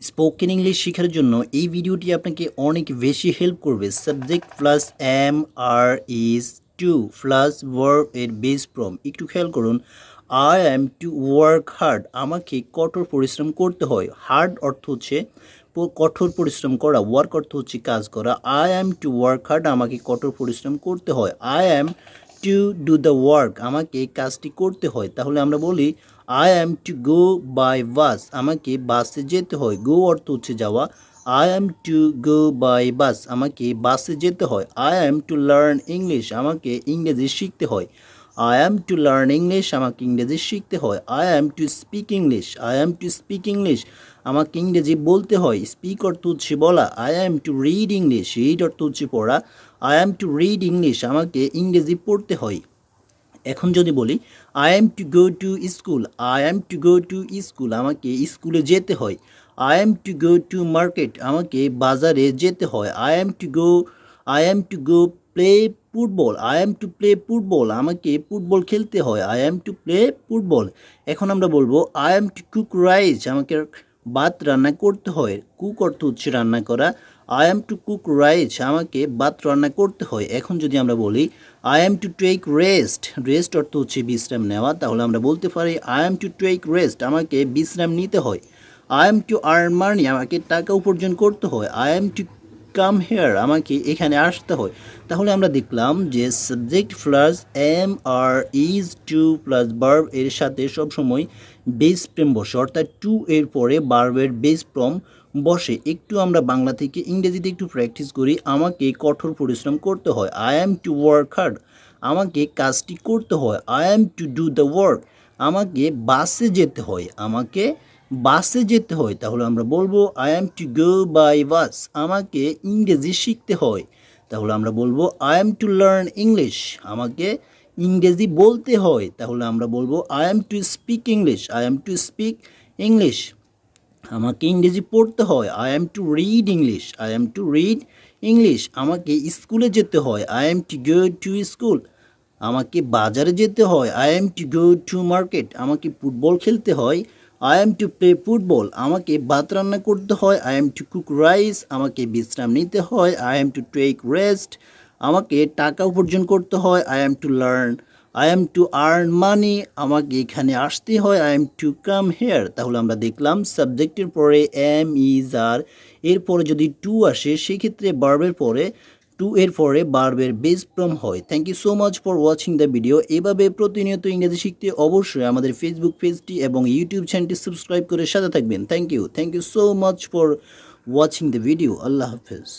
Spoken English শেখার জন্য এই ভিডিওটি আপনাকে অনেক বেশি হেল্প করবে। Subject plus am are is to plus verb এর বেস ফর্ম। একটু খেয়াল করুন, I am to work hard, আমাকে কঠোর পরিশ্রম করতে হয়। হার্ড অর্থ হচ্ছে কঠোর পরিশ্রম করা, ওয়ার্ক অর্থ হচ্ছে কাজ করা। I am to work hard, আমাকে কঠোর পরিশ্রম করতে হয়। I am to do the work, আমাকে কাজটি করতে হয়। তাহলে আমরা বলি I am to go by bus, আমাকে বাসে যেতে হয়। গো অর্থ হচ্ছে যাওয়া। I am to go by bus, আমাকে বাসে যেতে হয়। I am to learn English, আমাকে ইংরেজি শিখতে হয়। I am to learn English, আমাকে ইংরেজি শিখতে হয়। I am to speak English, I am to speak English, আমাকে ইংরেজি বলতে হয়। স্পিক অর্থ হচ্ছে বলা। I am to read English, read অর্থ হচ্ছে পড়া। I am to read English, আমাকে ইংরেজি পড়তে হয়। এখন যদি বলি I am to go to school, I am to go to school, আমাকে স্কুলে যেতে হয়। I am to go to market, আমাকে বাজারে যেতে হয়। I am to go play football, I am to play football, আমাকে ফুটবল খেলতে হয়। I am to play football. এখন আমরা বলবো I am to cook rice, আমাকে ভাত রান্না করতে হয়। কুক অর্থ হচ্ছে রান্না করা। I am to cook rice, আমাকে ভাত রান্না করতে হয়। এখন যদি আমরা বলি I am to take rest, rest অর্থ হচ্ছে বিশ্রাম নেওয়া, তাহলে আমরা বলতে পারি I am to take rest, আমাকে বিশ্রাম নিতে হয়। I am to earn money, আমাকে টাকা উপার্জন করতে হয়। I am to come here, আমাকে এখানে আসতে হয়। তাহলে আমরা দেখলাম যে subject plus am are is to plus verb এর সাথে সবসময় বেস ফর্ম বসে, অর্থাৎ টু এর পরে ভার্বের বেস ফর্ম বসে। একটু আমরা বাংলা থেকে ইংরেজিতে একটু প্র্যাকটিস করি। আমাকে কঠোর পরিশ্রম করতে হয়। I am to work hard, আমাকে কাজটি করতে হয়। I am to do the work, আমাকে বাসে যেতে হয়। আমাকে বাসে যেতে হয়। তাহলে আমরা বলবো I am to go by bus, আমাকে ইংরেজি শিখতে হয়। তাহলে আমরা বলবো I am to learn English, আমাকে ইংরেজি বলতে হয়। তাহলে আমরা বলবো I am to speak English, I am to speak English, আমাকে ইংরেজি পড়তে হয়। I am to read English, I am to read English, আমাকে স্কুলে যেতে হয়। I am to go to school, আমাকে বাজারে যেতে হয়। I am to go to market, আমাকে ফুটবল খেলতে হয়। I am to play football, আমাকে ভাত রান্না করতে হয়। I am to cook rice, আমাকে বিশ্রাম নিতে হয়। I am to take rest, আমাকে টাকা উপার্জন করতে হয়। I am to learn, I am to earn money, আমাকে এখানে আসতে হয়। I am to come here. তাহলে আমরা দেখলাম সাবজেক্টের পরে এম ইজ আর, এরপরে যদি টু আসে সেক্ষেত্রে ভার্বের পরে টু এর পরে ভার্বের বেস ফর্ম হয়। Thank you so much for watching the video. এভাবে প্রতিনিয়ত ইংরেজি শিখতে অবশ্যই আমাদের ফেসবুক পেজটি এবং ইউটিউব চ্যানেলটি সাবস্ক্রাইব করে সাথে থাকবেন। Thank you so much for watching the video. আল্লাহ হাফেজ।